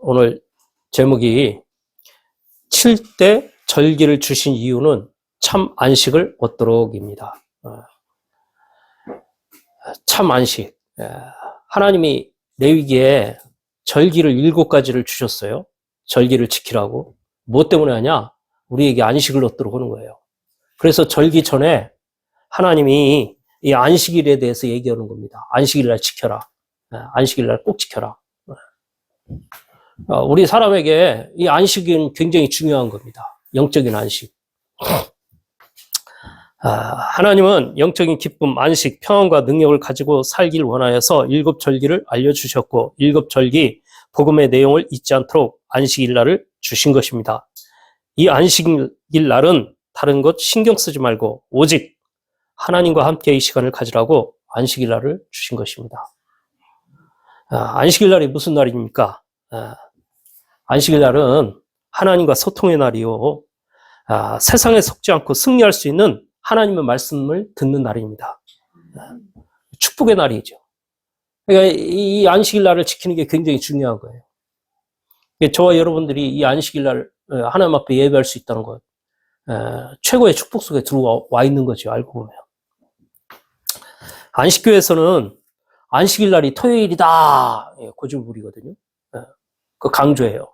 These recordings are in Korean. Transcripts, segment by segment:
오늘 제목이 7대 절기를 주신 이유는 참 안식을 얻도록입니다. 참 안식. 하나님이 레위기에 절기를 7가지를 주셨어요. 절기를 지키라고. 무엇 때문에 하냐? 우리에게 안식을 얻도록 하는 거예요. 그래서 절기 전에 하나님이 이 안식일에 대해서 얘기하는 겁니다. 안식일날 지켜라. 안식일날 꼭 지켜라. 우리 사람에게 이 안식은 굉장히 중요한 겁니다. 영적인 안식. 하나님은 영적인 기쁨, 안식, 평안과 능력을 가지고 살길 원하여서 7절기를 알려주셨고 7절기 복음의 내용을 잊지 않도록 안식일날을 주신 것입니다. 이 안식일날은 다른 것 신경 쓰지 말고 오직 하나님과 함께 이 시간을 가지라고 안식일날을 주신 것입니다. 안식일날이 무슨 날입니까? 안식일날은 하나님과 소통의 날이요. 세상에 속지 않고 승리할 수 있는 하나님의 말씀을 듣는 날입니다. 축복의 날이죠. 그러니까 이 안식일날을 지키는 게 굉장히 중요한 거예요. 저와 여러분들이 이 안식일날 하나님 앞에 예배할 수 있다는 것, 최고의 축복 속에 들어와 있는 거죠. 알고 보면. 안식교에서는 안식일날이 토요일이다. 고집부리거든요. 그 강조해요.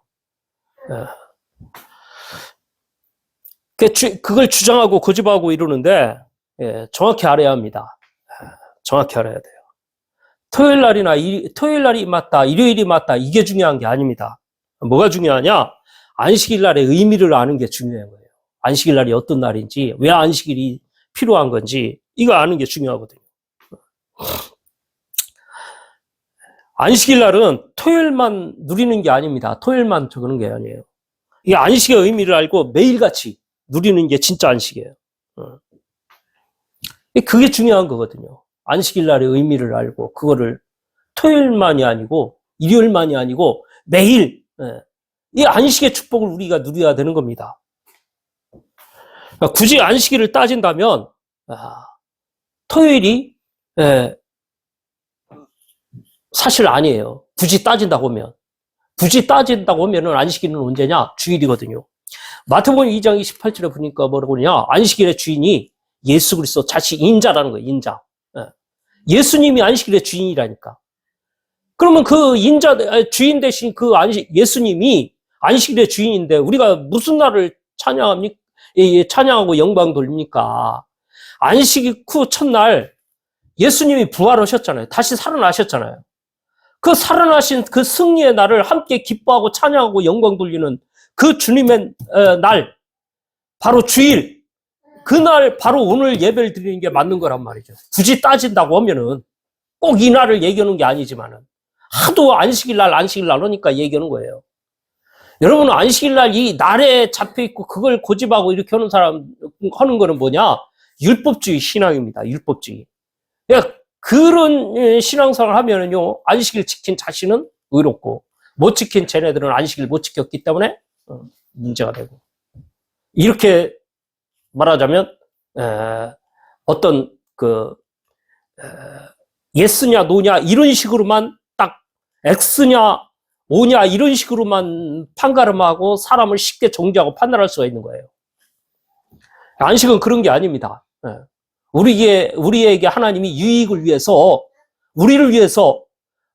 그걸 주장하고 고집하고 이러는데 정확히 알아야 합니다. 정확히 알아야 돼요. 토요일 날이 맞다, 일요일이 맞다, 이게 중요한 게 아닙니다. 뭐가 중요하냐? 안식일 날의 의미를 아는 게 중요한 거예요. 안식일 날이 어떤 날인지, 왜 안식일이 필요한 건지, 이거 아는 게 중요하거든요. 안식일 날은 토요일만 누리는 게 아닙니다. 토요일만 적는 게 아니에요. 이 안식의 의미를 알고 매일같이 누리는 게 진짜 안식이에요. 그게 중요한 거거든요. 안식일 날의 의미를 알고 그거를 토요일만이 아니고 일요일만이 아니고 매일 이 안식의 축복을 우리가 누려야 되는 겁니다. 굳이 안식일을 따진다면 토요일이 사실 아니에요. 굳이 따진다고 하면 안식일은 언제냐? 주일이거든요. 마태복음 2장 28절에 보니까 뭐라고 그러냐? 안식일의 주인이 예수 그리스도 자신 인자라는 거예요. 인자. 예수님이 안식일의 주인이라니까. 그러면 그 주인 대신 그 예수님이 안식일의 주인인데 우리가 무슨 날을 찬양하고 영광 돌립니까? 안식 후 첫날 예수님이 부활하셨잖아요. 다시 살아나셨잖아요. 그 살아나신 그 승리의 날을 함께 기뻐하고 찬양하고 영광 돌리는 그 주님의 날, 바로 주일, 그날 바로 오늘 예배를 드리는 게 맞는 거란 말이죠. 굳이 따진다고 하면은 꼭 이 날을 얘기하는 게 아니지만은 하도 안식일 날 하니까 얘기하는 거예요. 여러분은 안식일 날 이 날에 잡혀 있고 그걸 고집하고 이렇게 하는 사람 하는 거는 뭐냐? 율법주의 신앙입니다. 율법주의. 그러니까 그런 신앙생활을 하면은요, 안식일 지킨 자신은 의롭고, 못 지킨 쟤네들은 안식일 못 지켰기 때문에 문제가 되고. 이렇게 말하자면, 어떤, 예스냐, 노냐, 이런 식으로만 딱, X냐, O냐, 이런 식으로만 판가름하고 사람을 쉽게 정죄하고 판단할 수가 있는 거예요. 안식은 그런 게 아닙니다. 우리에게 하나님이 유익을 위해서, 우리를 위해서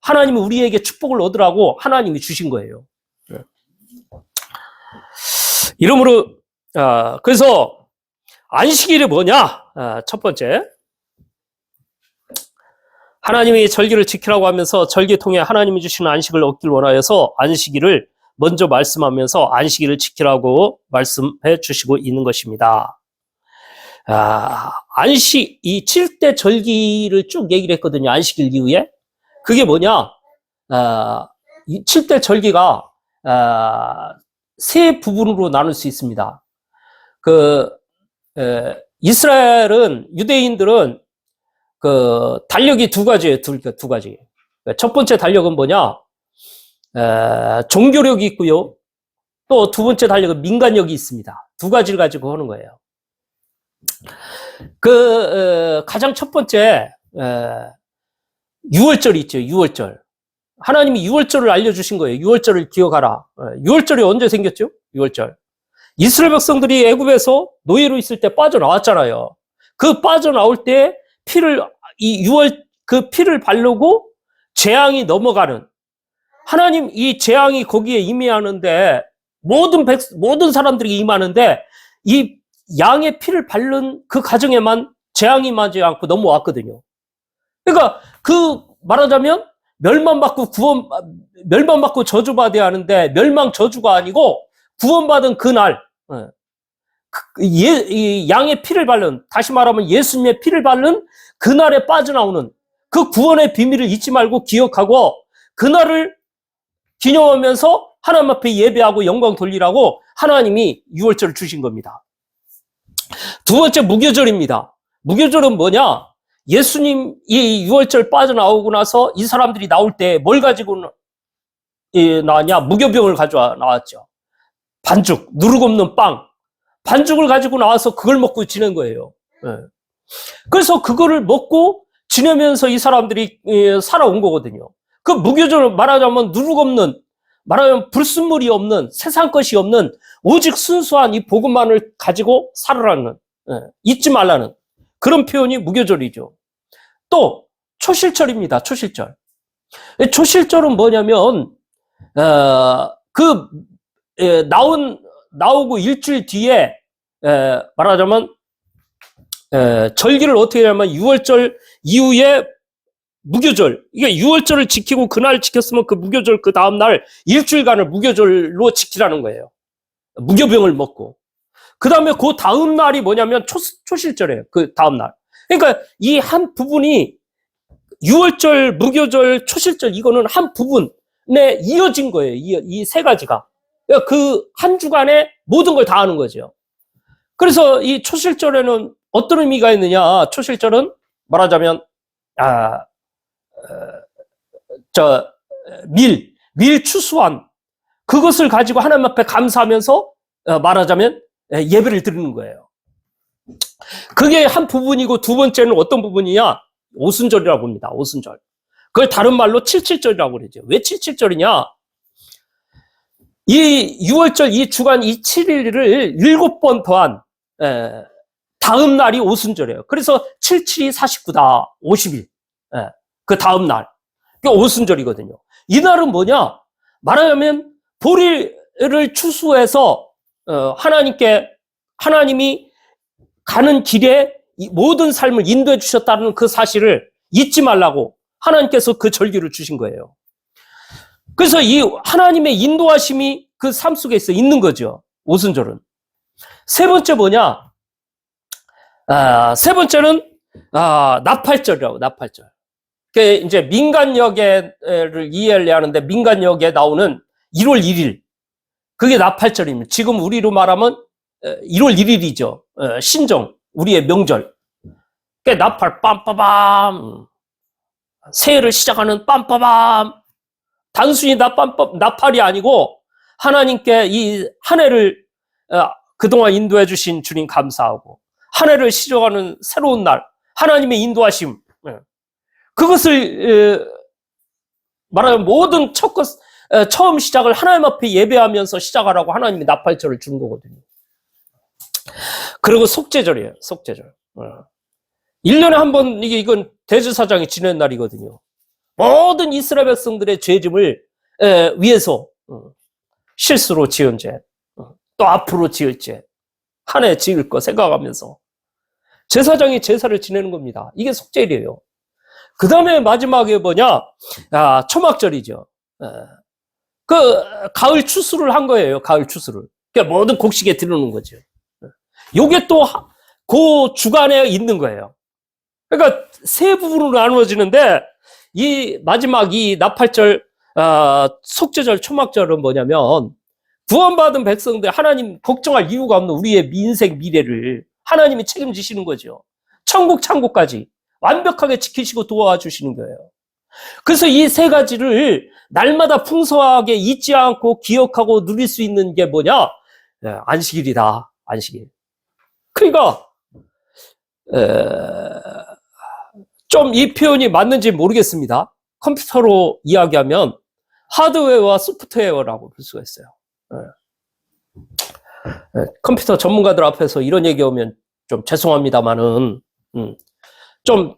하나님이 우리에게 축복을 얻으라고 하나님이 주신 거예요. 이러므로, 그래서 안식일이 뭐냐? 첫 번째. 하나님이 절기를 지키라고 하면서 절기 통해 하나님이 주시는 안식을 얻길 원하여서 안식일을 먼저 말씀하면서 안식일을 지키라고 말씀해 주시고 있는 것입니다. 이 7대 절기를 쭉 얘기를 했거든요. 안식일 이후에. 그게 뭐냐? 이 7대 절기가, 세 부분으로 나눌 수 있습니다. 유대인들은, 달력이 두 가지예요. 두 가지. 첫 번째 달력은 뭐냐? 종교력이 있고요. 또 두 번째 달력은 민간력이 있습니다. 두 가지를 가지고 하는 거예요. 가장 첫 번째, 유월절이 있죠, 유월절. 하나님이 유월절을 알려주신 거예요. 유월절을 기억하라. 유월절이 언제 생겼죠? 유월절. 이스라엘 백성들이 애굽에서 노예로 있을 때 빠져나왔잖아요. 그 빠져나올 때 그 피를 바르고 재앙이 넘어가는, 하나님 이 재앙이 거기에 임해하는데, 모든 사람들이 임하는데, 이 양의 피를 바른 그 가정에만 재앙이 임하지 않고 넘어왔거든요. 그러니까 말하자면 멸망받고 저주받아야 하는데, 멸망 저주가 아니고 구원받은 그날, 이 양의 피를 바른, 다시 말하면 예수님의 피를 바른 그날에 빠져나오는 그 구원의 비밀을 잊지 말고 기억하고, 그날을 기념하면서 하나님 앞에 예배하고 영광 돌리라고 하나님이 유월절을 주신 겁니다. 두 번째, 무교절입니다. 무교절은 뭐냐? 예수님 이 유월절 빠져나오고 나서 이 사람들이 나올 때 뭘 가지고 나왔냐? 무교병을 가져와 나왔죠. 반죽, 누룩 없는 빵, 반죽을 가지고 나와서 그걸 먹고 지낸 거예요. 그래서 그거를 먹고 지내면서 이 사람들이 살아온 거거든요. 그 무교절, 말하자면 누룩 없는, 말하자면 불순물이 없는, 세상 것이 없는 오직 순수한 이 복음만을 가지고 살아라는, 잊지 말라는 그런 표현이 무교절이죠. 또 초실절입니다. 초실절. 초실절은 뭐냐면 나오고 일주일 뒤에 말하자면 절기를 어떻게 하냐면 유월절 이후에 무교절, 이게 유월절을 지키고 그날 지켰으면 그 무교절 그 다음날 일주일간을 무교절로 지키라는 거예요. 무교병을 먹고. 그 다음에 그 다음날이 뭐냐면 초실절이에요. 그 다음날. 그러니까 이 한 부분이 유월절, 무교절, 초실절, 이거는 한 부분에 이어진 거예요. 이 세 가지가. 그러니까 그 한 주간에 모든 걸 다 하는 거죠. 그래서 이 초실절에는 어떤 의미가 있느냐? 초실절은 말하자면 밀 추수한 그것을 가지고 하나님 앞에 감사하면서 말하자면 예배를 드리는 거예요. 그게 한 부분이고, 두 번째는 어떤 부분이냐? 오순절이라고 봅니다. 오순절. 그걸 다른 말로 칠칠절이라고 그러죠. 왜 칠칠절이냐? 이 6월절 이 주간 이 7일을 7번 더한 다음 날이 오순절이에요. 그래서 77이 49다. 50일. 그 다음 날. 그게 오순절이거든요. 이 날은 뭐냐? 말하자면 보리를 추수해서 하나님이 가는 길에 모든 삶을 인도해 주셨다는 그 사실을 잊지 말라고 하나님께서 그 절기를 주신 거예요. 그래서 이 하나님의 인도하심이 그 삶 속에 있는 거죠. 오순절은. 세 번째 뭐냐? 세 번째는 나팔절이라고, 나팔절. 그게 이제 민간역에를 이해를 하는데, 민간역에 나오는 1월 1일. 그게 나팔절입니다. 지금 우리로 말하면 1월 1일이죠. 신정, 우리의 명절. 그게 나팔 빰빠밤. 새해를 시작하는 빰빠밤. 단순히 나팔이 아니고 하나님께 이 한 해를 그동안 인도해 주신 주님 감사하고, 한 해를 시작하는 새로운 날, 하나님의 인도하심, 그것을 말하면 모든 처음 시작을 하나님 앞에 예배하면서 시작하라고 하나님이 나팔절을 주는 거거든요. 그리고 속죄절이에요. 속죄절. 1년에 한 번, 이건 대제사장이 지낸 날이거든요. 모든 이스라엘 백성들의 죄짐을 위해서 실수로 지은 죄, 또 앞으로 지을 죄, 한 해 지을 거 생각하면서 제사장이 제사를 지내는 겁니다. 이게 속죄일이에요. 그 다음에 마지막에 뭐냐? 초막절이죠. 그 가을 추수를 한 거예요. 가을 추수를. 그러니까 모든 곡식에 들어오는 거죠. 요게 또 그 주간에 있는 거예요. 그러니까 세 부분으로 나누어지는데, 이 마지막 이 나팔절, 속죄절, 초막절은 뭐냐면, 구원받은 백성들, 하나님 걱정할 이유가 없는 우리의 인생 미래를 하나님이 책임지시는 거죠. 천국 창고까지 완벽하게 지키시고 도와주시는 거예요. 그래서 이 세 가지를 날마다 풍성하게 잊지 않고 기억하고 누릴 수 있는 게 뭐냐? 안식일이다. 안식일. 그러니까 좀 이 표현이 맞는지 모르겠습니다. 컴퓨터로 이야기하면 하드웨어와 소프트웨어라고 볼 수가 있어요. 컴퓨터 전문가들 앞에서 이런 얘기 오면 좀 죄송합니다만은 좀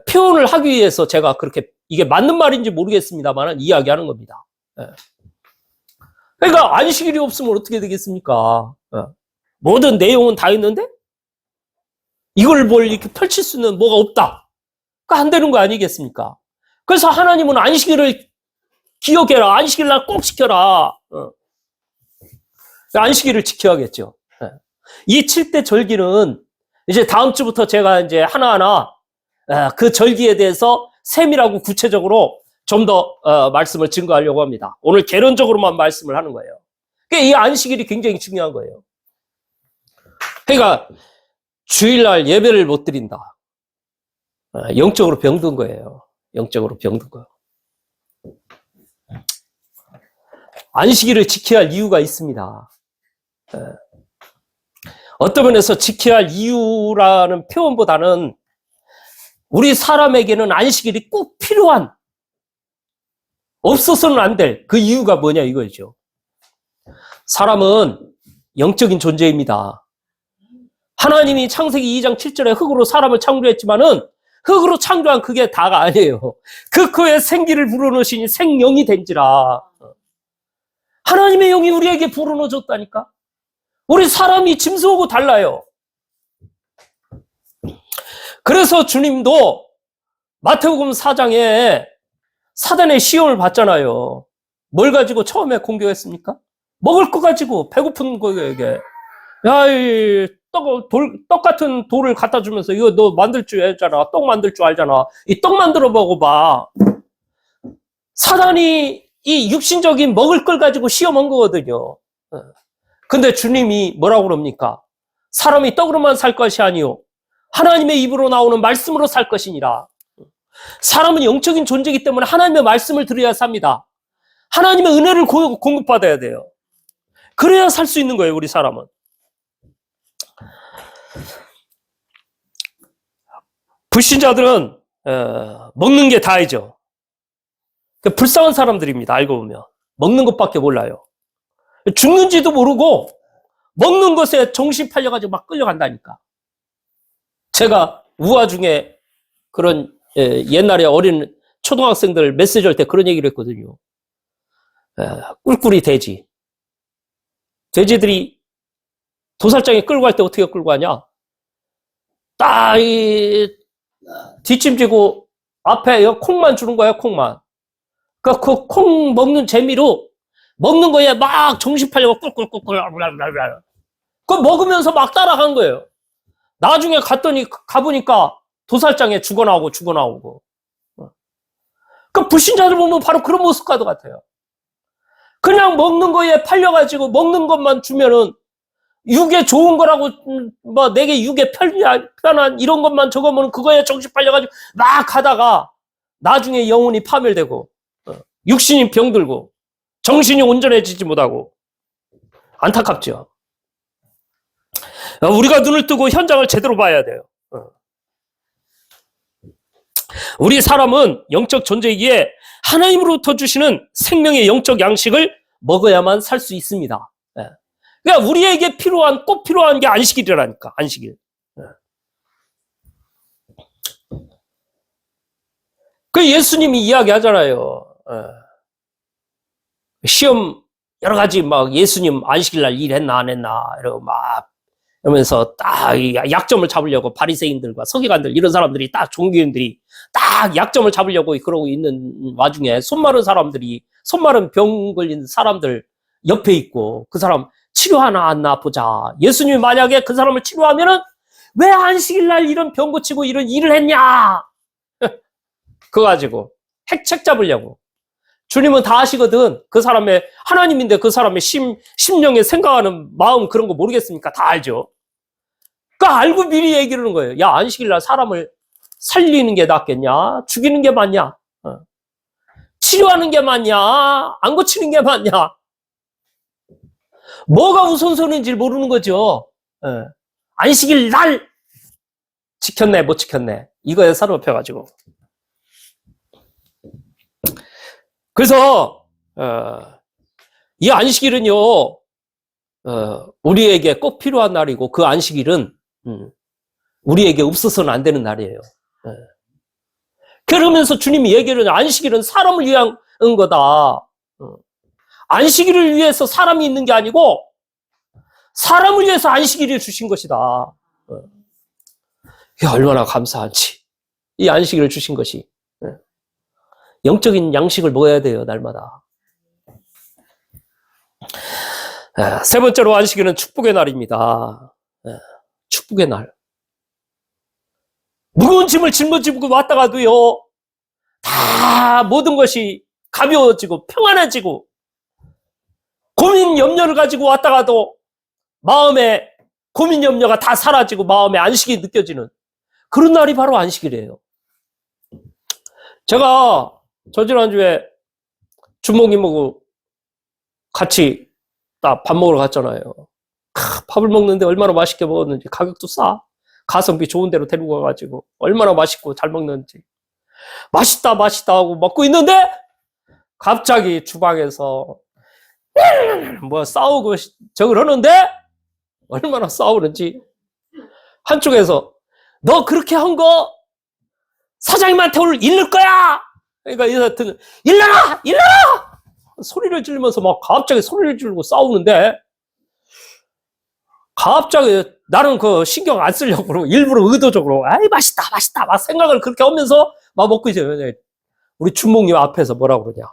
표현을 하기 위해서 제가 그렇게 이게 맞는 말인지 모르겠습니다만은 이야기하는 겁니다. 그러니까 안식일이 없으면 어떻게 되겠습니까? 모든 내용은 다 있는데 이걸 뭘 이렇게 펼칠 수 있는 뭐가 없다. 그러니까 안 되는 거 아니겠습니까? 그래서 하나님은 안식일을 기억해라. 안식일 날 꼭 지켜라. 안식일을 지켜야겠죠. 이 7대 절기는 이제 다음 주부터 제가 이제 하나하나 그 절기에 대해서 세밀하고 구체적으로 좀 더 말씀을 증거하려고 합니다. 오늘 개론적으로만 말씀을 하는 거예요. 그러니까 이 안식일이 굉장히 중요한 거예요. 그러니까 주일날 예배를 못 드린다. 영적으로 병든 거예요. 영적으로 병든 거예요. 안식일을 지켜야 할 이유가 있습니다. 어떤 면에서 지켜야 할 이유라는 표현보다는 우리 사람에게는 안식일이 꼭 필요한, 없어서는 안 될 그 이유가 뭐냐 이거죠. 사람은 영적인 존재입니다. 하나님이 창세기 2장 7절에 흙으로 사람을 창조했지만은 흙으로 창조한 그게 다가 아니에요. 그 코에 생기를 불어넣으시니 생명이 된지라. 하나님의 영이 우리에게 불어넣어줬다니까. 우리 사람이 짐승하고 달라요. 그래서 주님도 마태복음 4장에 사단의 시험을 받잖아요. 뭘 가지고 처음에 공격했습니까? 먹을 거 가지고 배고픈 거에게 야, 이 떡 같은 돌을 갖다 주면서 이거 너 만들 줄 알잖아. 떡 만들 줄 알잖아. 이 떡 만들어 먹어봐. 사단이 이 육신적인 먹을 걸 가지고 시험한 거거든요. 근데 주님이 뭐라고 그럽니까? 사람이 떡으로만 살 것이 아니요 하나님의 입으로 나오는 말씀으로 살 것이니라. 사람은 영적인 존재이기 때문에 하나님의 말씀을 들어야 삽니다. 하나님의 은혜를 공급받아야 돼요. 그래야 살 수 있는 거예요, 우리 사람은. 불신자들은 먹는 게 다이죠. 불쌍한 사람들입니다. 알고 보면 먹는 것밖에 몰라요. 죽는지도 모르고 먹는 것에 정신 팔려가지고 막 끌려간다니까. 제가 우화 중에 그런 옛날에 어린 초등학생들 메시지 할 때 그런 얘기를 했거든요. 꿀꿀이 돼지. 돼지들이 도살장에 끌고 갈 때 어떻게 끌고 가냐? 딱 뒷짐지고 앞에 콩만 주는 거야, 콩만. 그러니까 그 콩 먹는 재미로 먹는 거에 막 정신 팔려고 꿀꿀꿀꿀. 그거 먹으면서 막 따라간 거예요. 나중에 가보니까 도살장에 죽어나오고. 그 불신자들 보면 바로 그런 모습과도 같아요. 그냥 먹는 거에 팔려가지고 먹는 것만 주면은 육에 좋은 거라고 뭐 내게 육에 편한 이런 것만 적으면 그거에 정신 팔려가지고 막 하다가 나중에 영혼이 파멸되고 육신이 병들고 정신이 온전해지지 못하고 안타깝죠. 우리가 눈을 뜨고 현장을 제대로 봐야 돼요. 우리 사람은 영적 존재이기에 하나님으로부터 주시는 생명의 영적 양식을 먹어야만 살 수 있습니다. 그러니까 우리에게 꼭 필요한 게 안식일이라니까, 안식일. 그 예수님이 이야기하잖아요. 시험 여러 가지 막 예수님 안식일 날 일했나 안 했나 이러고 막 이러면서 딱 약점을 잡으려고 바리새인들과 서기관들 이런 사람들이 딱 종교인들이 딱 약점을 잡으려고 그러고 있는 와중에 손 마른 병 걸린 사람들 옆에 있고 그 사람 치료하나 안 나 보자. 예수님이 만약에 그 사람을 치료하면은 왜 안식일 날 이런 병 고치고 이런 일을 했냐? 그거 가지고 핵책 잡으려고. 주님은 다 아시거든. 그 사람의 하나님인데 그 사람의 심령에 생각하는 마음 그런 거 모르겠습니까? 다 알죠. 그러니까 알고 미리 얘기를 하는 거예요. 야, 안식일 날 사람을 살리는 게 낫겠냐? 죽이는 게 맞냐? 치료하는 게 맞냐? 안 고치는 게 맞냐? 뭐가 우선순위인지 모르는 거죠. 안식일 날 지켰네, 못 지켰네. 이거에 사로잡혀가지고. 그래서 이 안식일은요, 우리에게 꼭 필요한 날이고 그 안식일은 우리에게 없어서는 안 되는 날이에요. 그러면서 주님이 얘기를 안식일은 사람을 위한 거다. 안식일을 위해서 사람이 있는 게 아니고 사람을 위해서 안식일을 주신 것이다. 얼마나 감사한지. 이 안식일을 주신 것이. 영적인 양식을 먹어야 돼요, 날마다. 세 번째로 안식일은 축복의 날입니다. 축복의 날. 무거운 짐을 짊어지고 왔다가도요, 다 모든 것이 가벼워지고 평안해지고 고민 염려를 가지고 왔다가도 마음에 고민 염려가 다 사라지고 마음에 안식이 느껴지는 그런 날이 바로 안식일이에요. 제가 저지난주에 준목님하고 같이 딱 밥 먹으러 갔잖아요. 밥을 먹는데 얼마나 맛있게 먹었는지, 가격도 싸. 가성비 좋은 데로 데리고 가가지고 얼마나 맛있고 잘 먹는지. 맛있다 하고 먹고 있는데 갑자기 주방에서 뭐 싸우고 저걸 하는데 얼마나 싸우는지 한쪽에서 너 그렇게 한 거 사장님한테 오늘 일를 거야. 그러니까 이 사람은 일러라 소리를 지르면서 막 갑자기 소리를 지르고 싸우는데 갑자기 나는 그 신경 안 쓰려고 일부러 의도적으로 아이 맛있다 막 생각을 그렇게 하면서 막 먹고 있어요. 우리 준목님 앞에서 뭐라 그러냐,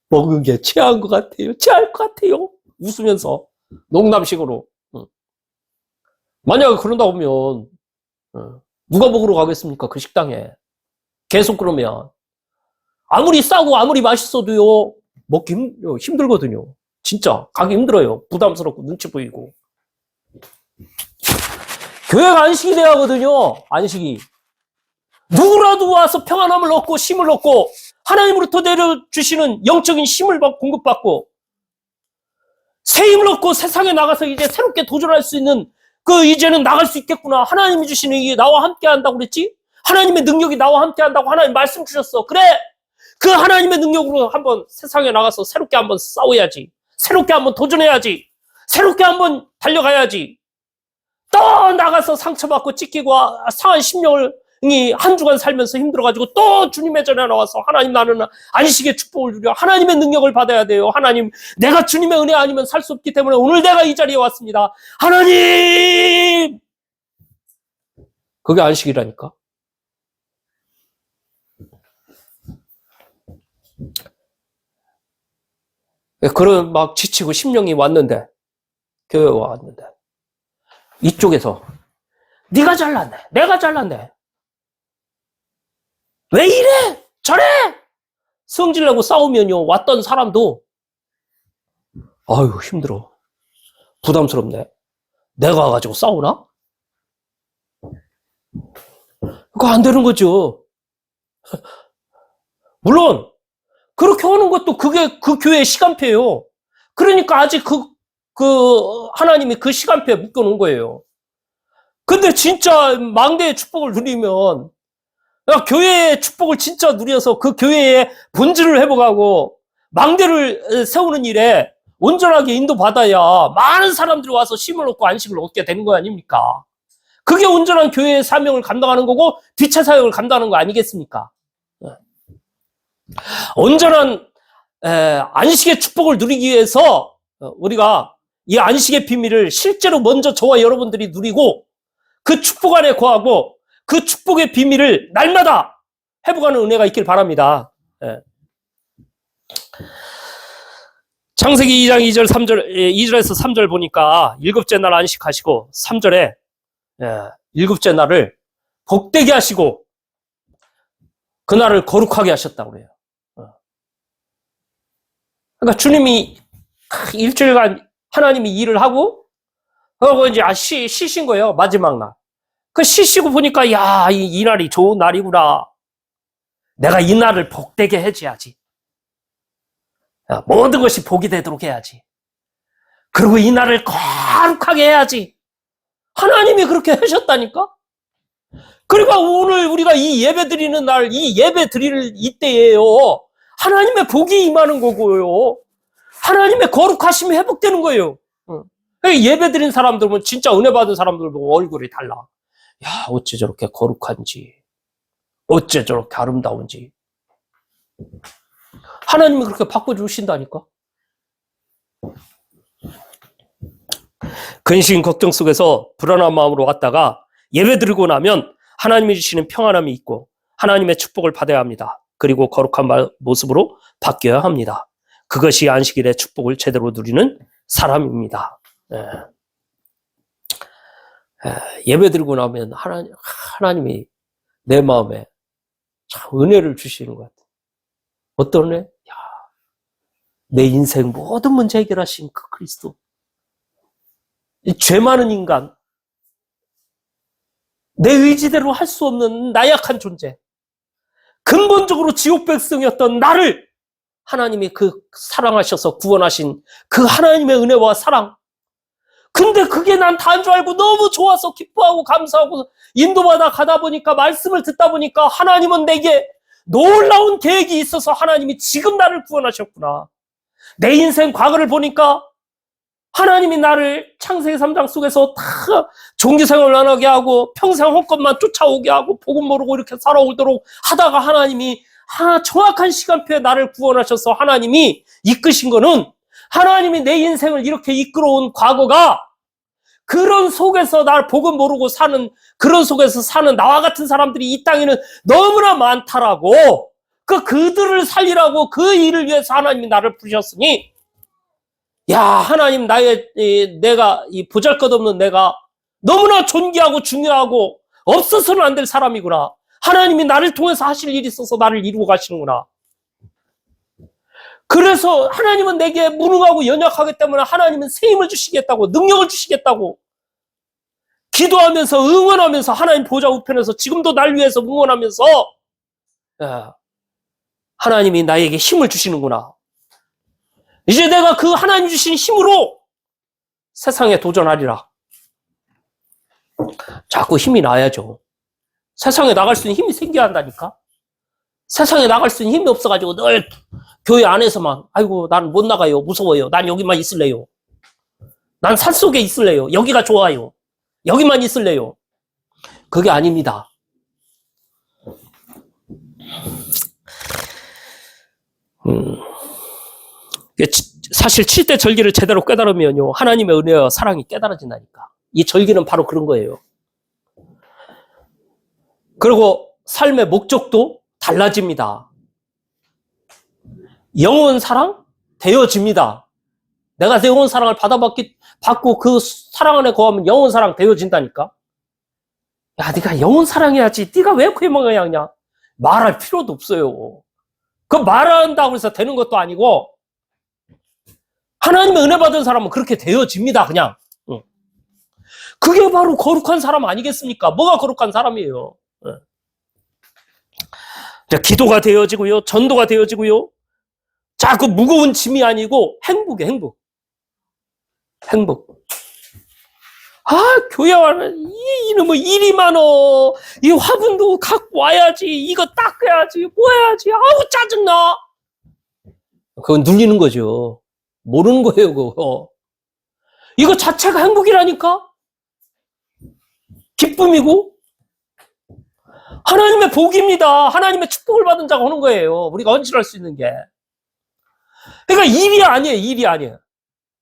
먹은 게 체할 것 같아요 웃으면서 농담식으로. 만약에 그런다 보면 누가 먹으러 가겠습니까? 그 식당에 계속. 그러면 아무리 싸고 아무리 맛있어도요 먹기 힘들거든요. 진짜 가기 힘들어요. 부담스럽고 눈치 보이고. 교회가 안식이 돼야 하거든요. 안식이. 누구라도 와서 평안함을 얻고 힘을 얻고 하나님으로부터 내려주시는 영적인 힘을 공급받고 새 힘을 얻고 세상에 나가서 이제 새롭게 도전할 수 있는 이제는 나갈 수 있겠구나. 하나님이 주시는 이게 나와 함께 한다고 그랬지? 하나님의 능력이 나와 함께 한다고 하나님 말씀 주셨어. 그래! 그 하나님의 능력으로 한번 세상에 나가서 새롭게 한번 싸워야지. 새롭게 한번 도전해야지. 새롭게 한번 달려가야지. 또 나가서 상처받고 찢기고 상한 심령이 한 주간 살면서 힘들어가지고 또 주님의 전에 나와서 하나님 나는 안식의 축복을 누려 하나님의 능력을 받아야 돼요. 하나님 내가 주님의 은혜 아니면 살 수 없기 때문에 오늘 내가 이 자리에 왔습니다. 하나님! 그게 안식이라니까. 그런 막 지치고 심령이 왔는데, 교회에 왔는데 이쪽에서 네가 잘났네, 내가 잘났네, 왜 이래 저래 성질내고 싸우면요 왔던 사람도 아유 힘들어, 부담스럽네, 내가 와가지고 싸우나? 그거 안 되는 거죠. 물론 그렇게 하는 것도 그게 그 교회의 시간표예요. 그러니까 아직 하나님이 그 시간표에 묶여놓은 거예요. 근데 진짜 망대의 축복을 누리면, 교회의 축복을 진짜 누려서 그 교회의 본질을 회복하고 망대를 세우는 일에 온전하게 인도받아야 많은 사람들이 와서 힘을 얻고 안식을 얻게 되는 거 아닙니까? 그게 온전한 교회의 사명을 감당하는 거고 뒷차 사역을 감당하는 거 아니겠습니까? 온전한 안식의 축복을 누리기 위해서 우리가 이 안식의 비밀을 실제로 먼저 저와 여러분들이 누리고 그 축복 안에 거하고 그 축복의 비밀을 날마다 회복하는 은혜가 있길 바랍니다. 창세기 2장 2절 3절 2절에서 3절 보니까 일곱째 날 안식하시고 3절에 일곱째 날을 복되게 하시고 그날을 거룩하게 하셨다고 그래요. 그러니까 주님이 일주일간 하나님이 일을 하고 그러고 이제 쉬신 거예요. 마지막 날. 그 쉬시고 보니까 야, 이 날이 좋은 날이구나. 내가 이 날을 복되게 해줘야지. 모든 것이 복이 되도록 해야지. 그리고 이 날을 거룩하게 해야지. 하나님이 그렇게 하셨다니까. 그러니까 오늘 우리가 이 예배 드리는 날, 이 예배 드릴 이때예요. 하나님의 복이 임하는 거고요. 하나님의 거룩하심이 회복되는 거예요. 예배 드린 사람들 보면 진짜 은혜 받은 사람들 보고 얼굴이 달라. 야, 어째 저렇게 거룩한지, 어째 저렇게 아름다운지. 하나님이 그렇게 바꿔주신다니까. 근심 걱정 속에서 불안한 마음으로 왔다가 예배 드리고 나면 하나님이 주시는 평안함이 있고 하나님의 축복을 받아야 합니다. 그리고 거룩한 모습으로 바뀌어야 합니다. 그것이 안식일의 축복을 제대로 누리는 사람입니다. 예배 드리고 나면 하나님이 내 마음에 참 은혜를 주시는 것 같아요. 어떤 은혜? 내 인생 모든 문제 해결하신 그 그리스도. 죄 많은 인간, 내 의지대로 할 수 없는 나약한 존재, 근본적으로 지옥 백성이었던 나를 하나님이 그 사랑하셔서 구원하신 그 하나님의 은혜와 사랑. 근데 그게 난 다인 줄 알고 너무 좋아서 기뻐하고 감사하고 인도받아 가다 보니까, 말씀을 듣다 보니까 하나님은 내게 놀라운 계획이 있어서 하나님이 지금 나를 구원하셨구나. 내 인생 과거를 보니까 하나님이 나를 창세기 3장 속에서 다 종기생활을 안 하게 하고 평생 헛것만 쫓아오게 하고 복음 모르고 이렇게 살아오도록 하다가 하나님이 정확한 시간표에 나를 구원하셔서 하나님이 이끄신 거는, 하나님이 내 인생을 이렇게 이끌어온 과거가 그런 속에서 날 복음 모르고 사는, 그런 속에서 사는 나와 같은 사람들이 이 땅에는 너무나 많다라고, 그들을 살리라고 그 일을 위해서 하나님이 나를 부르셨으니, 야, 하나님, 내가 이 보잘것없는 내가 너무나 존귀하고 중요하고 없어서는 안 될 사람이구나. 하나님이 나를 통해서 하실 일이 있어서 나를 이루고 가시는구나. 그래서 하나님은 내게 무능하고 연약하기 때문에 하나님은 새 힘을 주시겠다고, 능력을 주시겠다고 기도하면서 응원하면서 하나님 보좌 우편에서 지금도 날 위해서 응원하면서, 야, 하나님이 나에게 힘을 주시는구나. 이제 내가 그 하나님 주신 힘으로 세상에 도전하리라. 자꾸 힘이 나야죠. 세상에 나갈 수 있는 힘이 생겨야 한다니까. 세상에 나갈 수 있는 힘이 없어가지고 늘 교회 안에서만, 아이고, 난 못 나가요. 무서워요. 난 여기만 있을래요. 난 산속에 있을래요. 여기가 좋아요. 여기만 있을래요. 그게 아닙니다. 사실 7대 절기를 제대로 깨달으면요, 하나님의 은혜와 사랑이 깨달아진다니까. 이 절기는 바로 그런 거예요. 그리고 삶의 목적도 달라집니다. 영원 사랑 되어집니다. 내가 영원 사랑을 받고 그 사랑 안에 거하면 영원 사랑 되어진다니까. 야, 네가 영원 사랑해야지. 네가 왜 회망해야 하냐? 말할 필요도 없어요. 그 말한다고 해서 되는 것도 아니고, 하나님의 은혜 받은 사람은 그렇게 되어집니다, 그냥. 그게 바로 거룩한 사람 아니겠습니까? 뭐가 거룩한 사람이에요? 기도가 되어지고요, 전도가 되어지고요. 자, 그 무거운 짐이 아니고 행복이에요, 행복. 행복. 교회 와는 이놈의 일이 많어. 이 화분도 갖고 와야지. 이거 닦아야지. 뭐 해야지. 아우, 짜증나. 그건 눌리는 거죠. 모르는 거예요, 그거. 이거 자체가 행복이라니까? 기쁨이고? 하나님의 복입니다. 하나님의 축복을 받은 자가 하는 거예요. 우리가 언질할 수 있는 게. 그러니까 일이 아니에요, 일이 아니에요.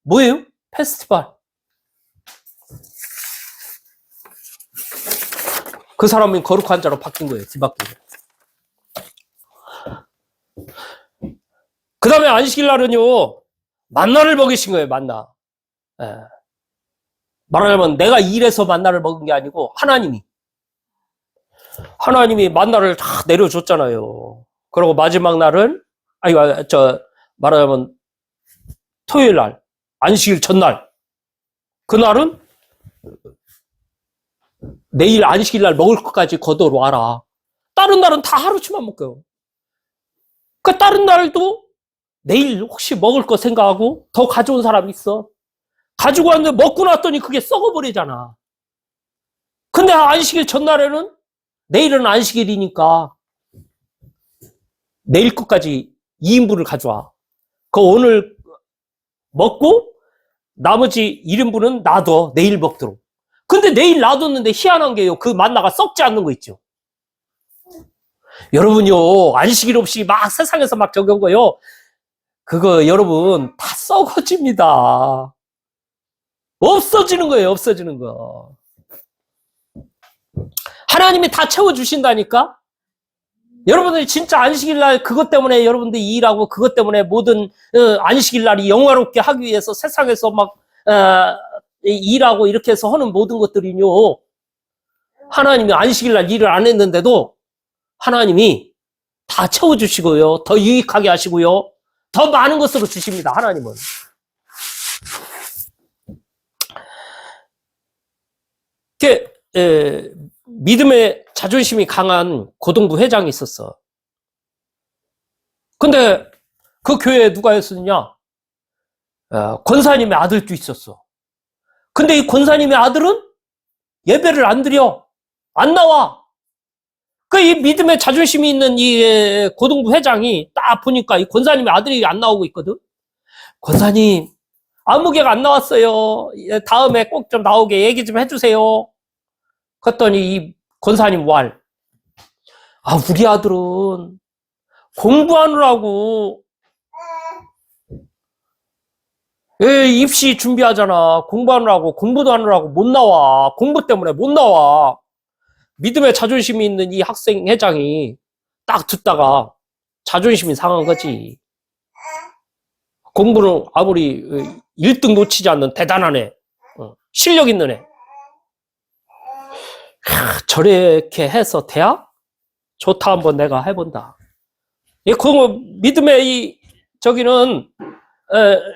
뭐예요? 페스티벌. 그 사람은 거룩한 자로 바뀐 거예요, 뒤바뀌고. 그 다음에 안식일 날은요, 만나를 먹이신 거예요, 만나. 말하자면 내가 일해서 만나를 먹은 게 아니고 하나님이 만나를 다 내려줬잖아요. 그리고 마지막 날은, 말하자면 토요일 날, 안식일 전날, 그날은 내일 안식일 날 먹을 것까지 걷어와라. 다른 날은 다 하루치만 먹고요. 그 다른 날도 내일 혹시 먹을 거 생각하고 더 가져온 사람 있어. 가지고 왔는데 먹고 났더니 그게 썩어버리잖아. 근데 안식일 전날에는 내일은 안식일이니까 내일 것까지 2인분을 가져와. 그 오늘 먹고 나머지 1인분은 놔둬. 내일 먹도록. 근데 내일 놔뒀는데 희한한 게요. 그 만나가 썩지 않는 거 있죠. 여러분요, 안식일 없이 막 세상에서 막 적은 거요. 그거 여러분 다 썩어집니다. 없어지는 거예요. 없어지는 거. 하나님이 다 채워주신다니까? 여러분들이 진짜 안식일 날 그것 때문에 여러분들이 일하고 그것 때문에 모든 안식일 날이 영화롭게 하기 위해서 세상에서 막 일하고 이렇게 해서 하는 모든 것들이요. 하나님이 안식일 날 일을 안 했는데도 하나님이 다 채워주시고요. 더 유익하게 하시고요. 더 많은 것으로 주십니다. 하나님은. 믿음의 자존심이 강한 고등부 회장이 있었어. 근데 그 교회에 누가 있었냐? 권사님의 아들도 있었어. 근데 이 권사님의 아들은 예배를 안 드려. 안 나와. 그 이 믿음의 자존심이 있는 이 고등부 회장이 딱 보니까 이 권사님의 아들이 안 나오고 있거든. 권사님, 아무개가 안 나왔어요. 다음에 꼭 좀 나오게 얘기 좀 해주세요. 그랬더니 이 권사님 왈. 우리 아들은 공부하느라고 입시 준비하잖아. 공부하느라고 공부도 하느라고 못 나와. 공부 때문에 못 나와. 믿음의 자존심이 있는 이 학생 회장이 딱 듣다가 자존심이 상한 거지. 공부는 아무리 1등 놓치지 않는 대단한 애, 실력 있는 애. 저렇게 해서 대학? 좋다, 한번 내가 해본다. 믿음의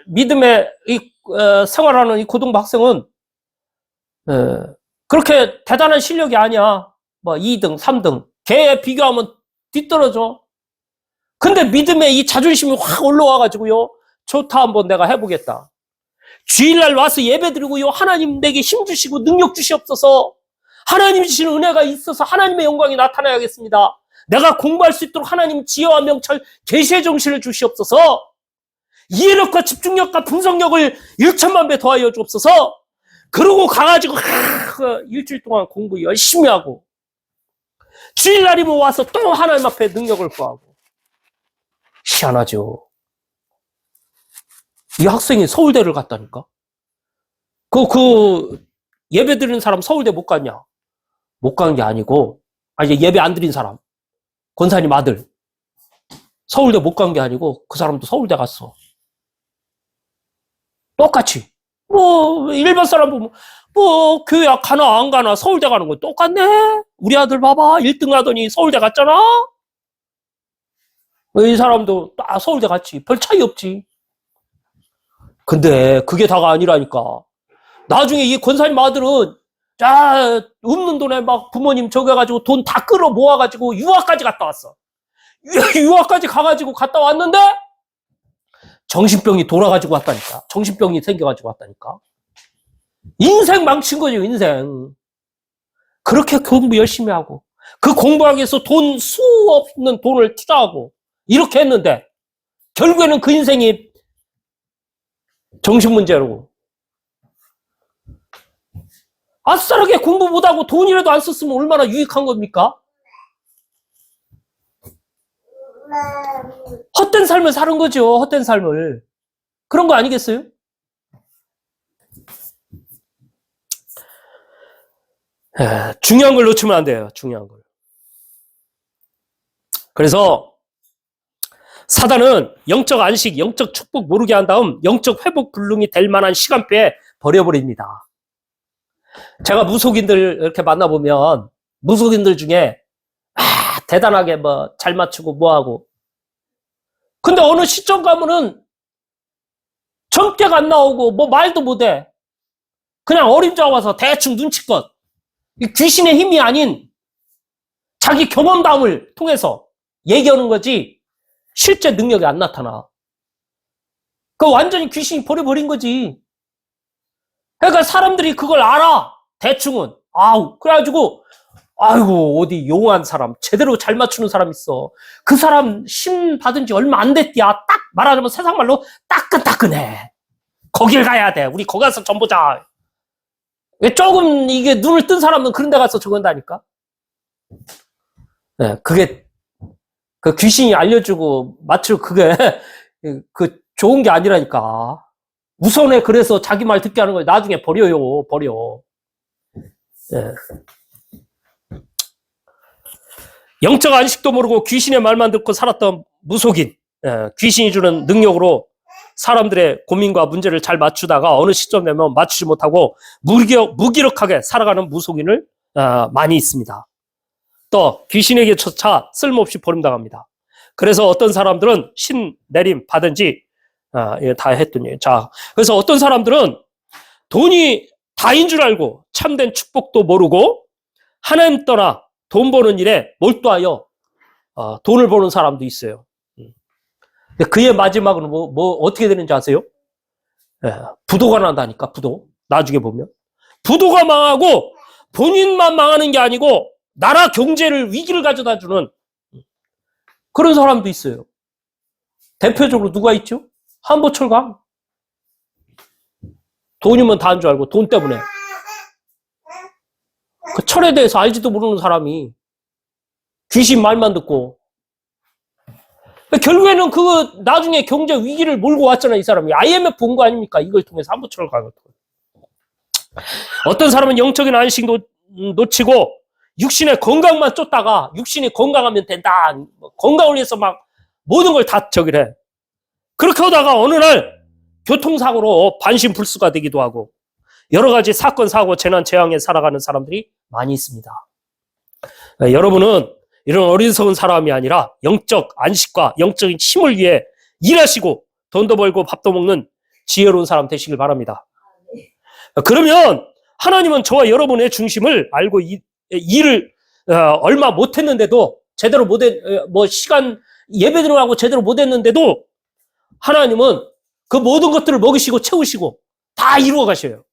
믿음의 생활하는 이 고등부 학생은 그렇게 대단한 실력이 아니야. 뭐 2등, 3등. 걔에 비교하면 뒤떨어져. 근데 믿음의 이 자존심이 확 올라와가지고요. 좋다, 한번 내가 해보겠다. 주일날 와서 예배드리고요. 하나님 내게 힘 주시고 능력 주시옵소서. 하나님 주시는 은혜가 있어서 하나님의 영광이 나타나야겠습니다. 내가 공부할 수 있도록 하나님 지혜와 명철, 계시의 정신을 주시옵소서. 이해력과 집중력과 분석력을 1천만 배 더하여 주옵소서. 그러고 가가지고 일주일 동안 공부 열심히 하고 주일날이면 와서 또 하나님 앞에 능력을 구하고. 희한하죠. 이 학생이 서울대를 갔다니까. 예배 드리는 사람 서울대 못 갔냐? 못 간 게 아니고, 예배 안 드린 사람, 권사님 아들, 서울대 못 간 게 아니고, 그 사람도 서울대 갔어. 똑같이. 일반 사람 보면, 교회 가나 안 가나 서울대 가는 거 똑같네? 우리 아들 봐봐. 1등 하더니 서울대 갔잖아? 이 사람도 딱 서울대 갔지. 별 차이 없지. 근데 그게 다가 아니라니까. 나중에 이 권사님 아들은 없는 돈에 막 부모님 저겨가지고 돈 다 끌어 모아가지고 유학까지 갔다 왔어. 유학까지 가가지고 갔다 왔는데 정신병이 돌아가지고 왔다니까. 정신병이 생겨가지고 왔다니까. 인생 망친 거죠, 인생. 그렇게 공부 열심히 하고 그 공부하기 위해서 수 없는 돈을 투자하고 이렇게 했는데 결국에는 그 인생이 정신문제로 아싸하게 공부 못하고 돈이라도 안 썼으면 얼마나 유익한 겁니까? 헛된 삶을 사는 거죠. 헛된 삶을. 그런 거 아니겠어요? 중요한 걸 놓치면 안 돼요. 중요한 걸. 그래서 사단은 영적 안식, 영적 축복 모르게 한 다음 영적 회복 불능이 될 만한 시간표에 버려버립니다. 제가 무속인들 이렇게 만나보면 무속인들 중에 대단하게 잘 맞추고 뭐하고, 근데 어느 시점 가면은 점괘가 안 나오고 말도 못해. 그냥 어림잡아 와서 대충 눈치껏 귀신의 힘이 아닌 자기 경험담을 통해서 얘기하는 거지 실제 능력이 안 나타나. 완전히 귀신이 버려버린 거지. 그러니까 사람들이 그걸 알아. 대충은. 그래가지고 아이고, 어디 용한 사람, 제대로 잘 맞추는 사람 있어. 그 사람 신 받은 지 얼마 안 됐디야. 딱 말하자면 세상 말로 따끈따끈해. 거길 가야 돼. 우리 거기 가서 전 보자. 조금 이게 눈을 뜬 사람은 그런 데 가서 적은다니까. 네, 그게, 그 귀신이 알려주고 맞추고 그게, 그 좋은 게 아니라니까. 우선에 그래서 자기 말 듣게 하는 걸 나중에 버려요, 버려. 네. 영적 안식도 모르고 귀신의 말만 듣고 살았던 무속인, 귀신이 주는 능력으로 사람들의 고민과 문제를 잘 맞추다가 어느 시점 되면 맞추지 못하고 무기력하게 살아가는 무속인을 많이 있습니다. 또 귀신에게 쫓아 쓸모없이 버림당합니다. 그래서 어떤 사람들은 신 내림 받은지 다 했더니 자, 그래서 어떤 사람들은 돈이 다인 줄 알고 참된 축복도 모르고 하나님 떠나 돈 버는 일에 몰두하여 돈을 버는 사람도 있어요. 그의 마지막은 어떻게 되는지 아세요? 부도가 난다니까, 부도. 나중에 보면. 부도가 망하고 본인만 망하는 게 아니고 나라 경제를 위기를 가져다 주는 그런 사람도 있어요. 대표적으로 누가 있죠? 한보철강. 돈이면 다인 줄 알고 돈 때문에. 그 철에 대해서 알지도 모르는 사람이 귀신 말만 듣고 결국에는 그 나중에 경제 위기를 몰고 왔잖아요. 이 사람이 IMF 본 거 아닙니까? 이걸 통해서 한보철을 가고. 어떤 사람은 영적인 안식 놓치고 육신의 건강만 쫓다가 육신이 건강하면 된다. 건강을 위해서 막 모든 걸 다 저기래. 그렇게 하다가 어느 날 교통사고로 반신불수가 되기도 하고 여러 가지 사건, 사고, 재난, 재앙에 살아가는 사람들이 많이 있습니다. 여러분은 이런 어리석은 사람이 아니라 영적 안식과 영적인 힘을 위해 일하시고 돈도 벌고 밥도 먹는 지혜로운 사람 되시길 바랍니다. 그러면 하나님은 저와 여러분의 중심을 알고 일을 얼마 못했는데도 제대로 시간 예배 들어가고 제대로 못했는데도 하나님은 그 모든 것들을 먹이시고 채우시고 다 이루어 가셔요.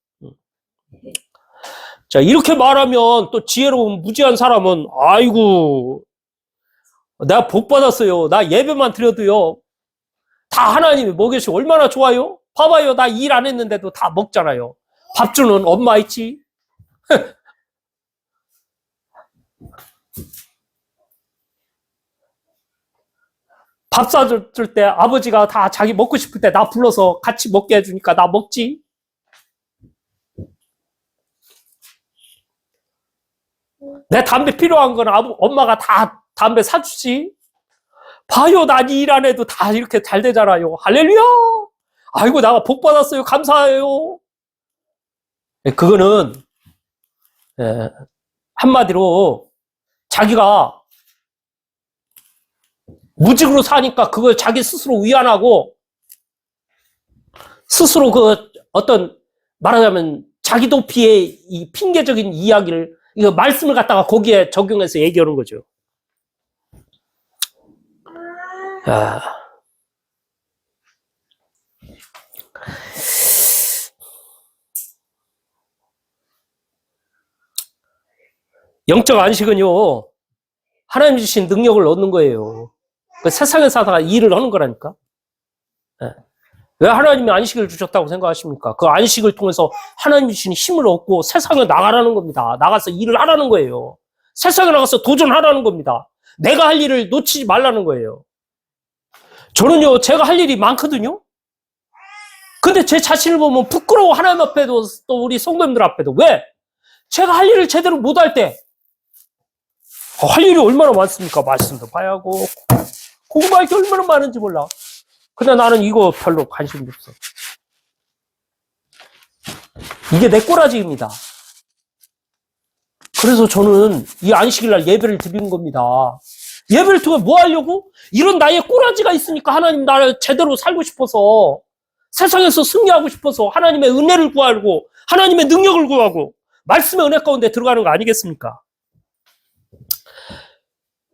자, 이렇게 말하면 또 지혜로운 무지한 사람은 아이고 내가 복 받았어요. 나 예배만 드려도요. 다 하나님이 먹여주시고 얼마나 좋아요? 봐봐요. 나 일 안 했는데도 다 먹잖아요. 밥 주는 엄마 있지? 밥 사줄 때 아버지가 다 자기 먹고 싶을 때 나 불러서 같이 먹게 해주니까 나 먹지? 내 담배 필요한 건 엄마가 다 담배 사주지? 봐요, 난 일 안 해도 다 이렇게 잘 되잖아요. 할렐루야! 아이고, 내가 복 받았어요. 감사해요. 그거는, 한마디로 자기가 무직으로 사니까 그걸 자기 스스로 위안하고, 스스로 말하자면 자기 도피의 이 핑계적인 이야기를, 이거 말씀을 갖다가 거기에 적용해서 얘기하는 거죠. 영적 안식은요, 하나님 주신 능력을 얻는 거예요. 그 세상에 살다가 일을 하는 거라니까. 왜 하나님이 안식을 주셨다고 생각하십니까? 그 안식을 통해서 하나님 주신 힘을 얻고 세상에 나가라는 겁니다. 나가서 일을 하라는 거예요. 세상에 나가서 도전하라는 겁니다. 내가 할 일을 놓치지 말라는 거예요. 저는요, 제가 할 일이 많거든요? 근데 제 자신을 보면 부끄러워. 하나님 앞에도 또 우리 성도님들 앞에도. 왜? 제가 할 일을 제대로 못할 때, 할 일이 얼마나 많습니까? 말씀도 봐야 하고, 공부할 게 얼마나 많은지 몰라. 근데 나는 이거 별로 관심도 없어. 이게 내 꼬라지입니다. 그래서 저는 이 안식일날 예배를 드리는 겁니다. 예배를 통해 뭐 하려고? 이런 나의 꼬라지가 있으니까 하나님 나를 제대로 살고 싶어서 세상에서 승리하고 싶어서 하나님의 은혜를 구하고 하나님의 능력을 구하고 말씀의 은혜 가운데 들어가는 거 아니겠습니까?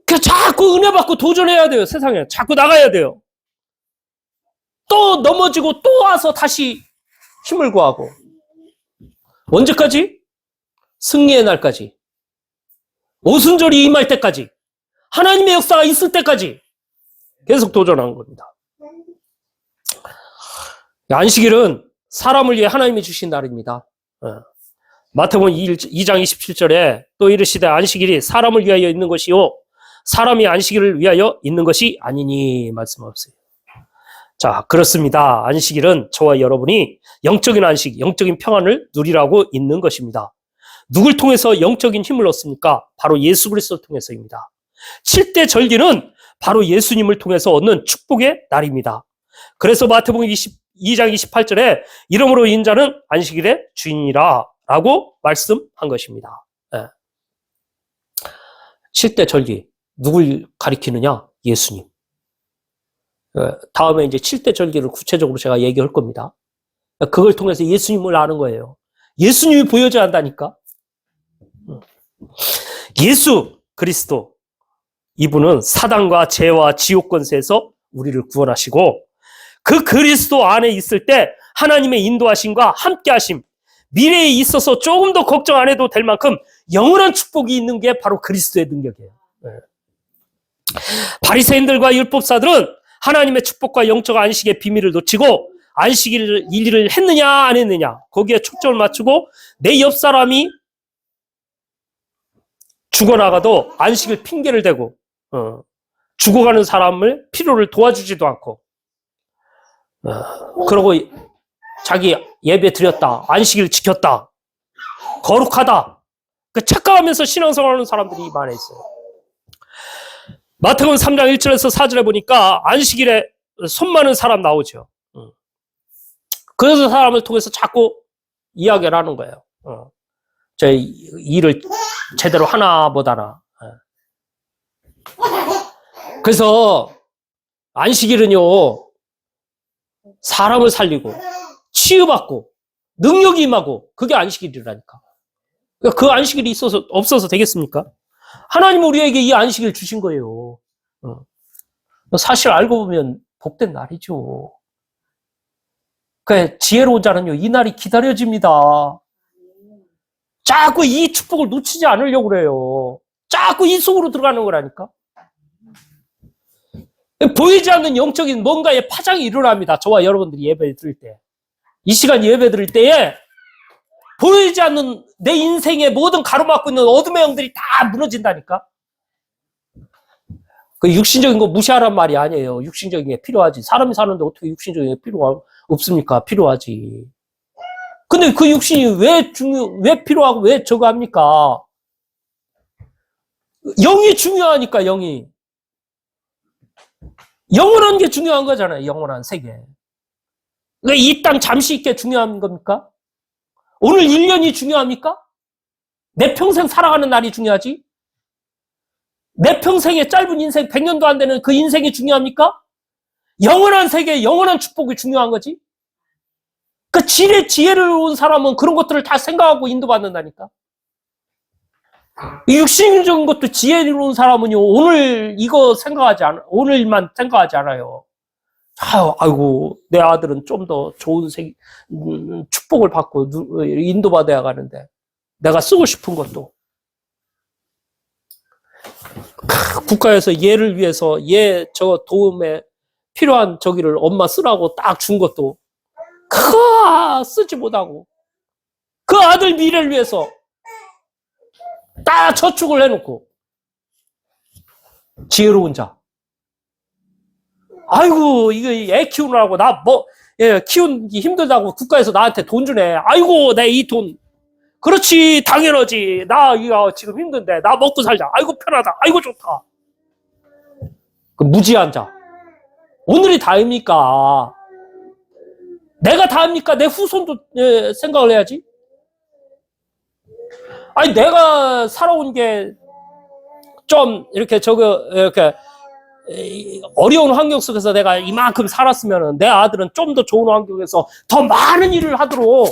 그래서 자꾸 은혜 받고 도전해야 돼요. 세상에 자꾸 나가야 돼요. 또 넘어지고 또 와서 다시 힘을 구하고 언제까지? 승리의 날까지. 오순절이 임할 때까지, 하나님의 역사가 있을 때까지 계속 도전한 겁니다. 안식일은 사람을 위해 하나님이 주신 날입니다. 마태복음 2장 27절에 또 이르시되 안식일이 사람을 위하여 있는 것이요 사람이 안식일을 위하여 있는 것이 아니니 말씀하세요. 자, 그렇습니다. 안식일은 저와 여러분이 영적인 안식, 영적인 평안을 누리라고 있는 것입니다. 누굴 통해서 영적인 힘을 얻습니까? 바로 예수 그리스도를 통해서입니다. 7대 절기는 바로 예수님을 통해서 얻는 축복의 날입니다. 그래서 마태복음 2장 28절에 이름으로 인자는 안식일의 주인이라 라고 말씀한 것입니다. 7대 절기, 누굴 가리키느냐? 예수님. 다음에 이제 7대 절기를 구체적으로 제가 얘기할 겁니다. 그걸 통해서 예수님을 아는 거예요. 예수님이 보여줘야 한다니까. 예수 그리스도, 이분은 사단과 죄와 지옥 권세에서 우리를 구원하시고 그 그리스도 안에 있을 때 하나님의 인도하심과 함께하심, 미래에 있어서 조금 더 걱정 안 해도 될 만큼 영원한 축복이 있는 게 바로 그리스도의 능력이에요. 바리새인들과 율법사들은 하나님의 축복과 영적 안식의 비밀을 놓치고 안식일 일을 했느냐 안 했느냐 거기에 초점을 맞추고 내 옆 사람이 죽어나가도 안식일 핑계를 대고 죽어가는 사람을 필요를 도와주지도 않고 그러고 자기 예배 드렸다, 안식일 지켰다, 거룩하다, 그 착각하면서 신앙생활하는 사람들이 많이 있어요. 마태복음 3장 1절에서 4절에 보니까 안식일에 손 많은 사람 나오죠. 그래서 사람을 통해서 자꾸 이야기를 하는 거예요. 저 일을 제대로 하나 못하나. 그래서 안식일은요, 사람을 살리고 치유받고 능력이 임하고 그게 안식일이라니까. 그러니까 그 안식일이 없어서 되겠습니까? 하나님은 우리에게 이 안식일 주신 거예요. 사실 알고 보면 복된 날이죠. 그러니까 지혜로운 자는요, 이 날이 기다려집니다. 자꾸 이 축복을 놓치지 않으려고 그래요. 자꾸 이 속으로 들어가는 거라니까. 보이지 않는 영적인 뭔가의 파장이 일어납니다. 저와 여러분들이 예배 드릴 때. 이 시간 예배 드릴 때에 보이지 않는 내 인생의 모든 가로막고 있는 어둠의 영들이 다 무너진다니까. 그 육신적인 거 무시하란 말이 아니에요. 육신적인 게 필요하지. 사람이 사는데 어떻게 육신적인 게 필요가 없습니까? 필요하지. 근데 그 육신이 왜 필요하고 왜 저거 합니까? 영이 중요하니까, 영이. 영원한 게 중요한 거잖아요. 영원한 세계. 왜 이 땅 잠시 있게 중요한 겁니까? 오늘 1년이 중요합니까? 내 평생 살아가는 날이 중요하지? 내 평생의 짧은 인생 100년도 안 되는 그 인생이 중요합니까? 영원한 세계, 영원한 축복이 중요한 거지? 그 지혜를 온 사람은 그런 것들을 다 생각하고 인도받는다니까. 육신적인 것도 지혜로운 사람은요, 오늘만 생각하지 않아요. 아이고, 내 아들은 좀 더 좋은 축복을 받고 인도받아야 가는데, 내가 쓰고 싶은 것도. 국가에서 얘를 위해서 저 도움에 필요한 저기를 엄마 쓰라고 딱 준 것도, 쓰지 못하고, 그 아들 미래를 위해서 딱 저축을 해놓고, 지혜로운 자. 아이고, 이거 애 키우느라고 키우기 힘들다고 국가에서 나한테 돈 주네. 아이고, 내 이 돈. 그렇지, 당연하지. 이거 지금 힘든데, 나 먹고 살자. 아이고, 편하다. 아이고, 좋다. 그 무지한 자. 오늘이 다입니까? 내가 다입니까? 내 후손도 생각을 해야지. 아니, 내가 살아온 게 좀 이렇게 어려운 환경 속에서 내가 이만큼 살았으면 내 아들은 좀 더 좋은 환경에서 더 많은 일을 하도록,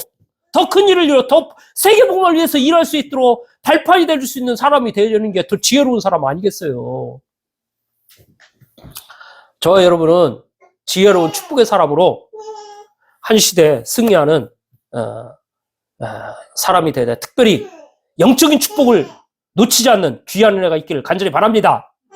더 큰 일을 이루어, 더 세계복음을 위해서 일할 수 있도록 발판이 될 수 있는 사람이 되려는 게 더 지혜로운 사람 아니겠어요? 저와 여러분은 지혜로운 축복의 사람으로 한 시대에 승리하는 사람이 되야 돼. 특별히 영적인 축복을 놓치지 않는 귀한 은혜가 있기를 간절히 바랍니다.